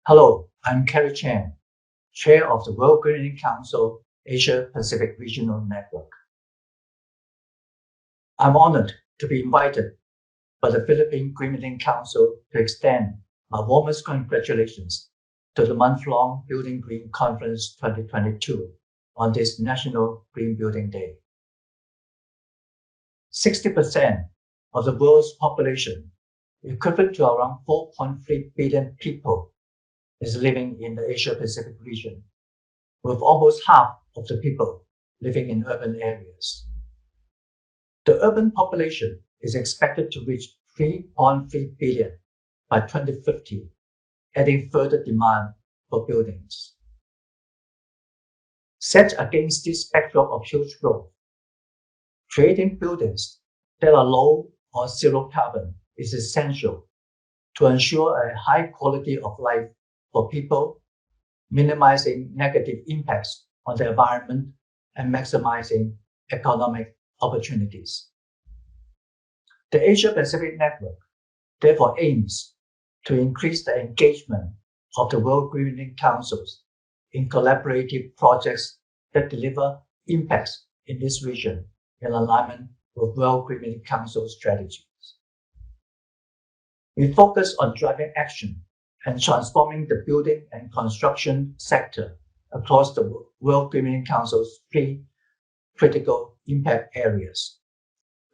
Hello, I'm Kerry Chan, Chair of the World Green Building Council Asia Pacific Regional Network. I'm honored to be invited by the Philippine Green Building Council to extend my warmest congratulations to the month-long Building Green Conference 2022 on this National Green Building Day. 60% of the world's population, equivalent to around 4.3 billion people, is living in the Asia Pacific region, with almost half of the people living in urban areas. The urban population is expected to reach 3.3 billion by 2050, adding further demand for buildings. Set against this backdrop of huge growth, creating buildings that are low or zero carbon is essential to ensure a high quality of life for people, minimizing negative impacts on the environment and maximizing economic opportunities. The Asia Pacific Network therefore aims to increase the engagement of the World Green Building Councils in collaborative projects that deliver impacts in this region in alignment with World Green Building Council strategies. We focus on driving action and transforming the building and construction sector across the World Green Building Council's three critical impact areas,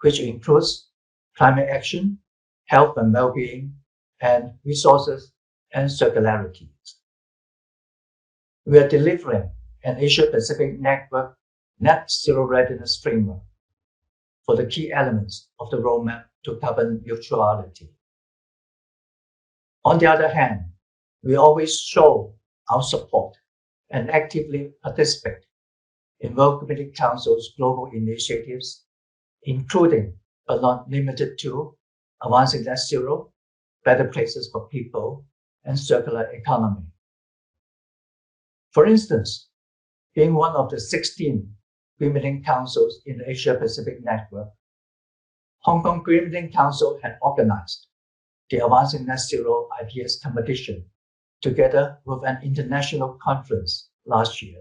which includes climate action, health and well-being, and resources and circularity. We are delivering an Asia Pacific Network net zero readiness framework for the key elements of the roadmap to carbon neutrality. On the other hand, we always show our support and actively participate in World Green Building Council's global initiatives, including but not limited to advancing net zero, better places for people, and circular economy. For instance, being one of the 16 Green Building Councils in the Asia Pacific Network, Hong Kong Green Building Council had organized the Advancing Net Zero Ideas Competition together with an international conference last year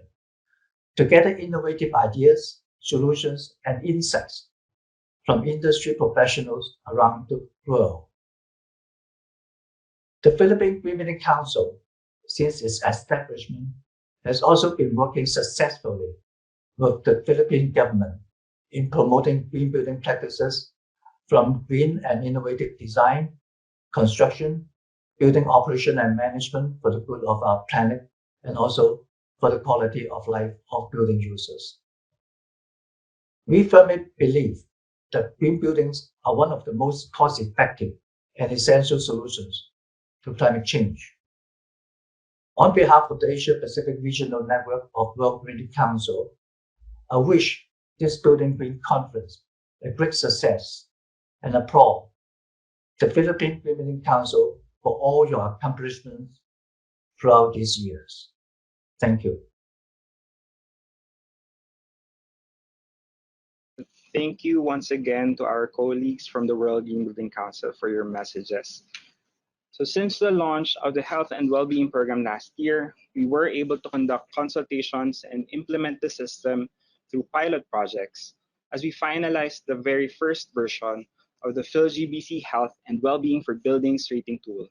to gather innovative ideas, solutions, and insights from industry professionals around the world. The Philippine Green Building Council, since its establishment, has also been working successfully with the Philippine government in promoting green building practices from green and innovative design, construction, building operation and management for the good of our planet, and also for the quality of life of building users. We firmly believe that green buildings are one of the most cost-effective and essential solutions to climate change. On behalf of the Asia Pacific Regional Network of World Green Building Council, I wish this Building Green Conference a great success and applaud the Philippine Green Building Council for all your accomplishments throughout these years. Thank you. Thank you once again to our colleagues from the World Green Building Council for your messages. So since the launch of the Health and Well-being program last year, we were able to conduct consultations and implement the system through pilot projects as we finalized the very first version of the PHILGBC Health and Well-being for Buildings rating tool.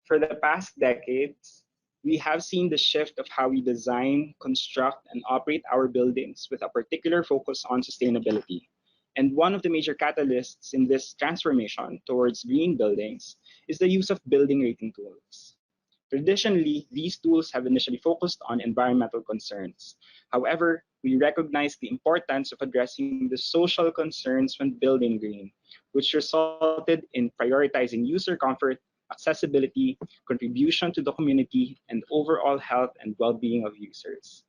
For the past decades, we have seen the shift of how we design, construct, and operate our buildings with a particular focus on sustainability. And one of the major catalysts in this transformation towards green buildings is the use of building rating tools. Traditionally, these tools have initially focused on environmental concerns. However, we recognize the importance of addressing the social concerns when building green, which resulted in prioritizing user comfort, accessibility, contribution to the community, and overall health and well-being of users.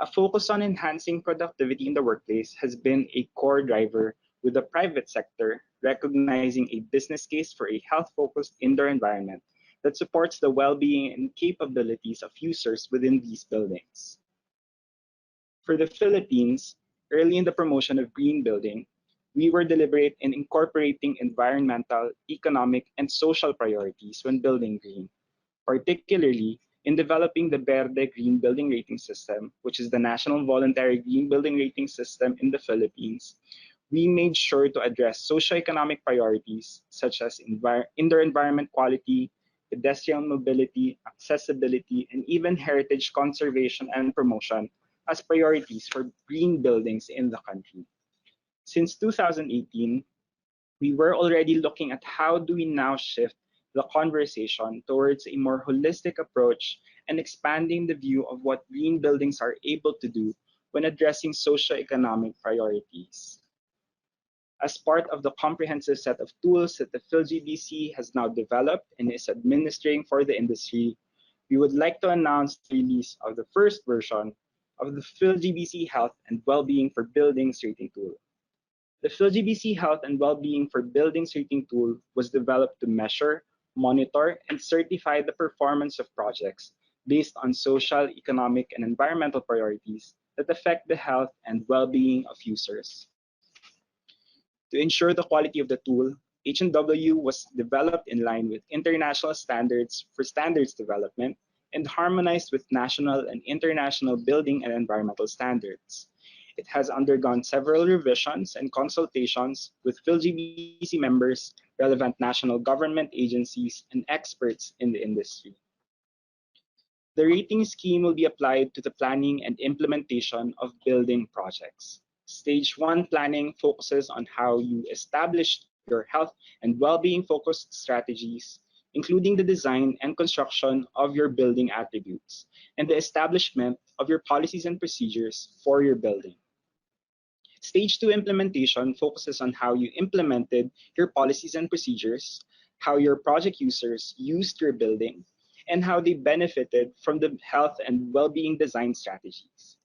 A focus on enhancing productivity in the workplace has been a core driver, with the private sector recognizing a business case for a health-focused indoor environment that supports the well-being and capabilities of users within these buildings. For the Philippines, early in the promotion of green building, we were deliberate in incorporating environmental, economic, and social priorities when building green, particularly in developing the Verde Green Building Rating System, which is the national voluntary green building rating system in the Philippines. We made sure to address socioeconomic priorities such as indoor environment quality, pedestrian mobility, accessibility, and even heritage conservation and promotion as priorities for green buildings in the country. Since 2018, we were already looking at how do we now shift the conversation towards a more holistic approach and expanding the view of what green buildings are able to do when addressing socioeconomic priorities. As part of the comprehensive set of tools that the PhilGBC has now developed and is administering for the industry, we would like to announce the release of the first version of the PhilGBC Health and Well-being for Buildings Rating Tool. The PhilGBC Health and Well-being for Buildings Rating Tool was developed to measure, monitor, and certify the performance of projects based on social, economic, and environmental priorities that affect the health and well-being of users. To ensure the quality of the tool, H&W was developed in line with international standards for standards development and harmonized with national and international building and environmental standards. It has undergone several revisions and consultations with PhilGBC members, relevant national government agencies, and experts in the industry. The rating scheme will be applied to the planning and implementation of building projects. Stage 1 planning focuses on how you establish your health and well-being focused strategies, including the design and construction of your building attributes, and the establishment of your policies and procedures for your building. Stage 2 implementation focuses on how you implemented your policies and procedures, how your project users used your building, and how they benefited from the health and well-being design strategies.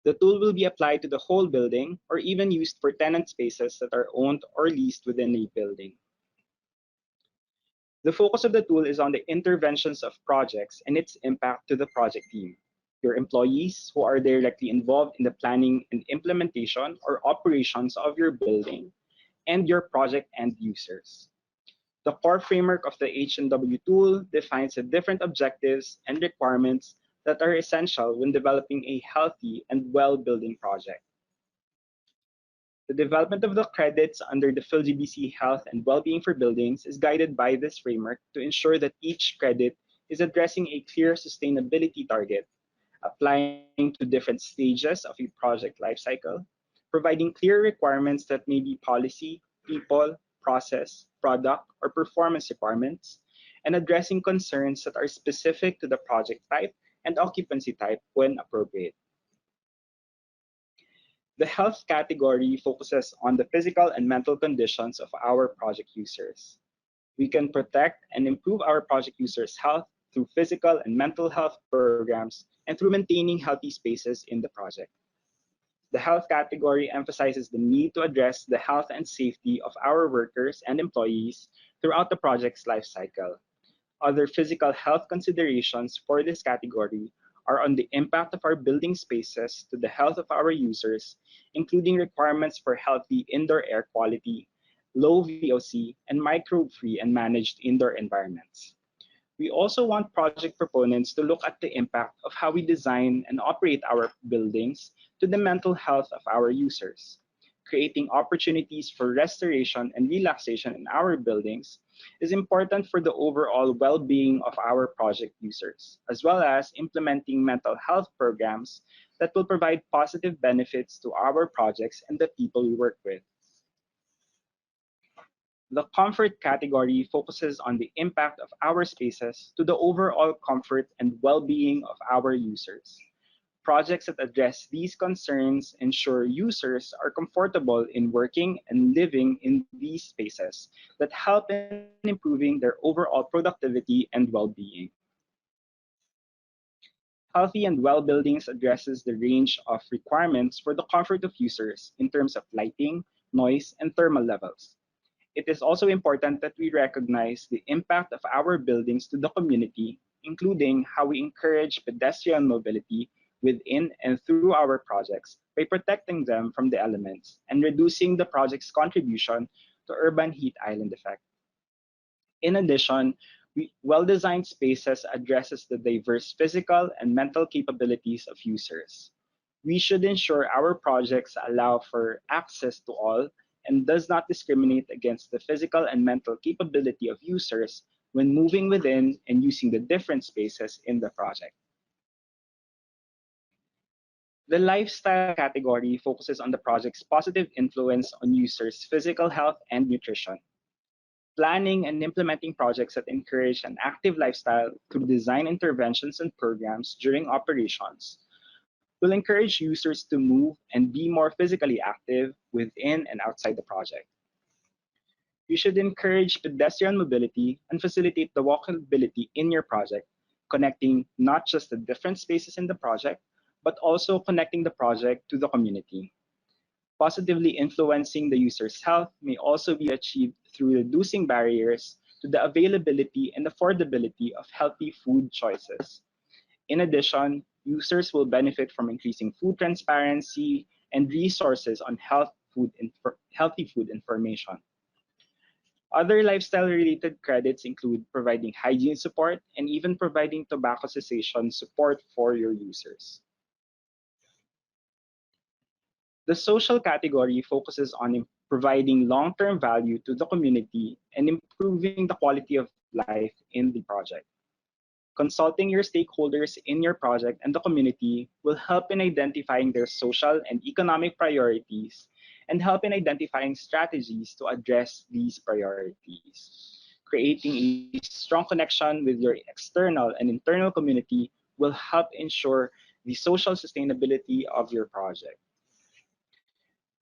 The tool will be applied to the whole building or even used for tenant spaces that are owned or leased within a building. The focus of the tool is on the interventions of projects and its impact to the project team, your employees who are directly involved in the planning and implementation or operations of your building, and your project end users. The core framework of the H&W tool defines the different objectives and requirements that are essential when developing a healthy and well-building project. The development of the credits under the PhilGBC Health and Well-being for Buildings is guided by this framework to ensure that each credit is addressing a clear sustainability target, applying to different stages of a project lifecycle, providing clear requirements that may be policy, people, process, product, or performance requirements, and addressing concerns that are specific to the project type and occupancy type when appropriate. The health category focuses on the physical and mental conditions of our project users. We can protect and improve our project users' health through physical and mental health programs and through maintaining healthy spaces in the project. The health category emphasizes the need to address the health and safety of our workers and employees throughout the project's life cycle. Other physical health considerations for this category are on the impact of our building spaces to the health of our users, including requirements for healthy indoor air quality, low VOC, and microbe-free and managed indoor environments. We also want project proponents to look at the impact of how we design and operate our buildings to the mental health of our users. creating opportunities for restoration and relaxation in our buildings is important for the overall well-being of our project users, as well as implementing mental health programs that will provide positive benefits to our projects and the people we work with. The comfort category focuses on the impact of our spaces to the overall comfort and well-being of our users. Projects that address these concerns ensure users are comfortable in working and living in these spaces that help in improving their overall productivity and well-being. Healthy and well buildings addresses the range of requirements for the comfort of users in terms of lighting, noise, and thermal levels. It is also important that we recognize the impact of our buildings to the community, including how we encourage pedestrian mobility within and through our projects by protecting them from the elements and reducing the project's contribution to urban heat island effect. In addition, well-designed spaces addresses the diverse physical and mental capabilities of users. We should ensure our projects allow for access to all and does not discriminate against the physical and mental capability of users when moving within and using the different spaces in the project. The lifestyle category focuses on the project's positive influence on users' physical health and nutrition. Planning and implementing projects that encourage an active lifestyle through design interventions and programs during operations will encourage users to move and be more physically active within and outside the project. You should encourage pedestrian mobility and facilitate the walkability in your project, connecting not just the different spaces in the project, but also connecting the project to the community. Positively influencing the user's health may also be achieved through reducing barriers to the availability and affordability of healthy food choices. In addition, users will benefit from increasing food transparency and resources on healthy food information. Other lifestyle-related credits include providing hygiene support and even providing tobacco cessation support for your users. The social category focuses on providing long-term value to the community and improving the quality of life in the project. Consulting your stakeholders in your project and the community will help in identifying their social and economic priorities and help in identifying strategies to address these priorities. Creating a strong connection with your external and internal community will help ensure the social sustainability of your project.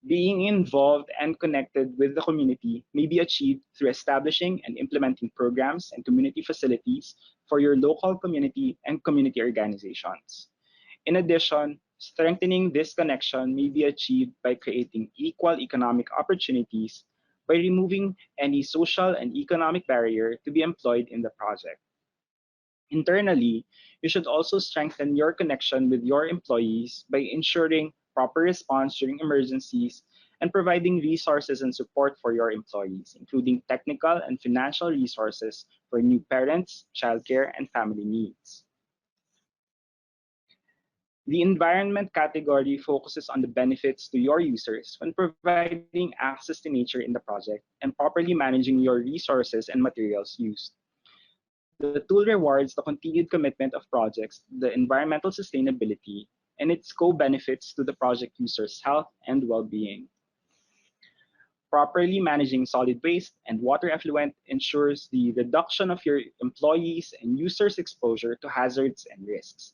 Being involved and connected with the community may be achieved through establishing and implementing programs and community facilities for your local community and community organizations. In addition, strengthening this connection may be achieved by creating equal economic opportunities by removing any social and economic barrier to be employed in the project. Internally, you should also strengthen your connection with your employees by ensuring proper response during emergencies and providing resources and support for your employees, including technical and financial resources for new parents, childcare, and family needs. The environment category focuses on the benefits to your users when providing access to nature in the project and properly managing your resources and materials used. The tool rewards the continued commitment of projects, the environmental sustainability, and its co-benefits to the project user's health and well-being. Properly managing solid waste and water effluent ensures the reduction of your employees' and users' exposure to hazards and risks.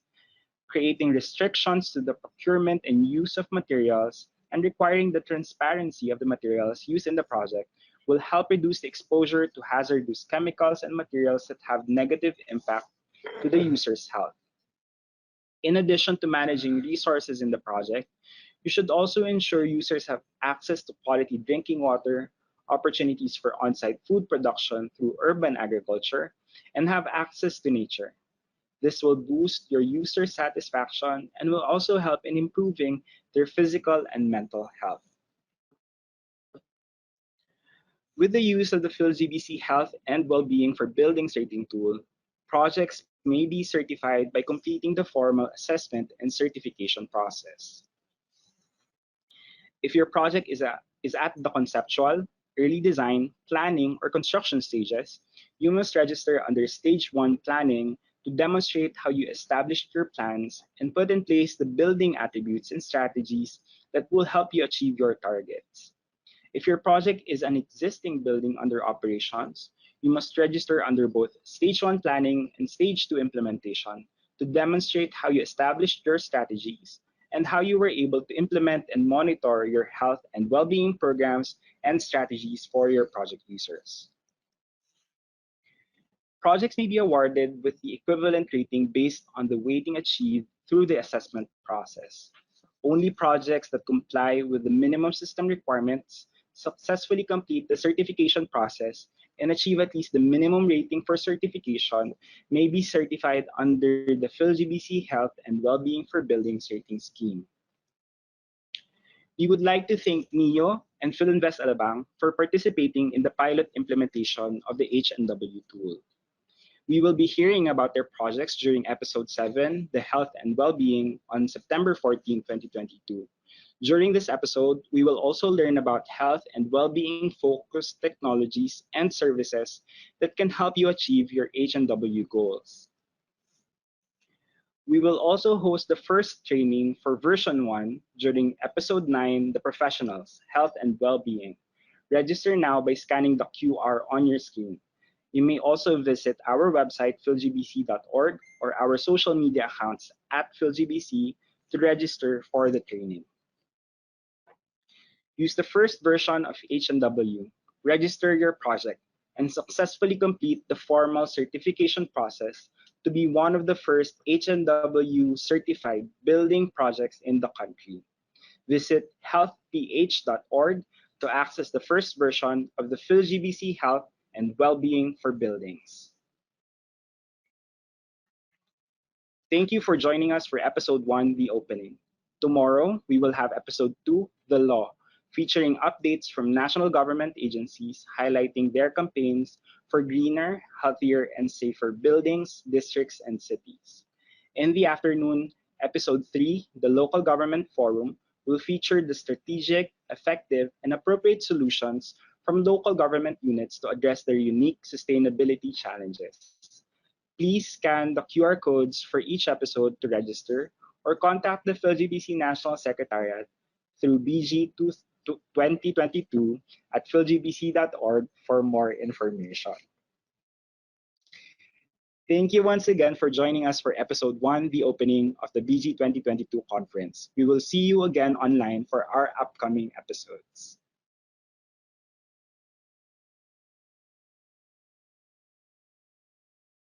Creating restrictions to the procurement and use of materials and requiring the transparency of the materials used in the project will help reduce the exposure to hazardous chemicals and materials that have negative impact to the user's health. In addition to managing resources in the project, you should also ensure users have access to quality drinking water, opportunities for on-site food production through urban agriculture, and have access to nature. This will boost your user satisfaction and will also help in improving their physical and mental health. With the use of the PHILGBC Health and Well-being for Buildings rating tool, projects may be certified by completing the formal assessment and certification process. If your project is a is at the conceptual, early design, planning, or construction stages, you must register under Stage 1 planning to demonstrate how you established your plans and put in place the building attributes and strategies that will help you achieve your targets. If your project is an existing building under operations, you must register under both Stage 1 planning and Stage 2 implementation to demonstrate how you established your strategies and how you were able to implement and monitor your health and well-being programs and strategies for your project users. Projects may be awarded with the equivalent rating based on the weighting achieved through the assessment process. Only projects that comply with the minimum system requirements, successfully complete the certification process, and achieve at least the minimum rating for certification may be certified under the PHILGBC Health and Well-being for Buildings rating scheme. We would like to thank NEO and Philinvest Alabang for participating in the pilot implementation of the H&W tool. We will be hearing about their projects during episode 7, the health and well-being, on September 14, 2022. During this episode, we will also learn about health and well-being focused technologies and services that can help you achieve your H&W goals. We will also host the first training for version 1 during episode 9, the professionals, health and well-being. Register now by scanning the QR on your screen. You may also visit our website, philgbc.org, or our social media accounts at philgbc to register for the training. Use the first version of H&W, register your project, and successfully complete the formal certification process to be one of the first H&W certified building projects in the country. Visit healthph.org to access the first version of the PhilGBC Health and Well-being for Buildings. Thank you for joining us for episode 1, the opening. Tomorrow, we will have episode 2, the law, featuring updates from national government agencies highlighting their campaigns for greener, healthier, and safer buildings, districts, and cities. In the afternoon, episode 3, the local government forum, will feature the strategic, effective, and appropriate solutions from local government units to address their unique sustainability challenges. Please scan the QR codes for each episode to register or contact the PhilGBC National Secretariat through BG2022 at philgbc.org for more information. Thank you once again for joining us for episode 1, the opening of the BG 2022 conference. We will see you again online for our upcoming episodes.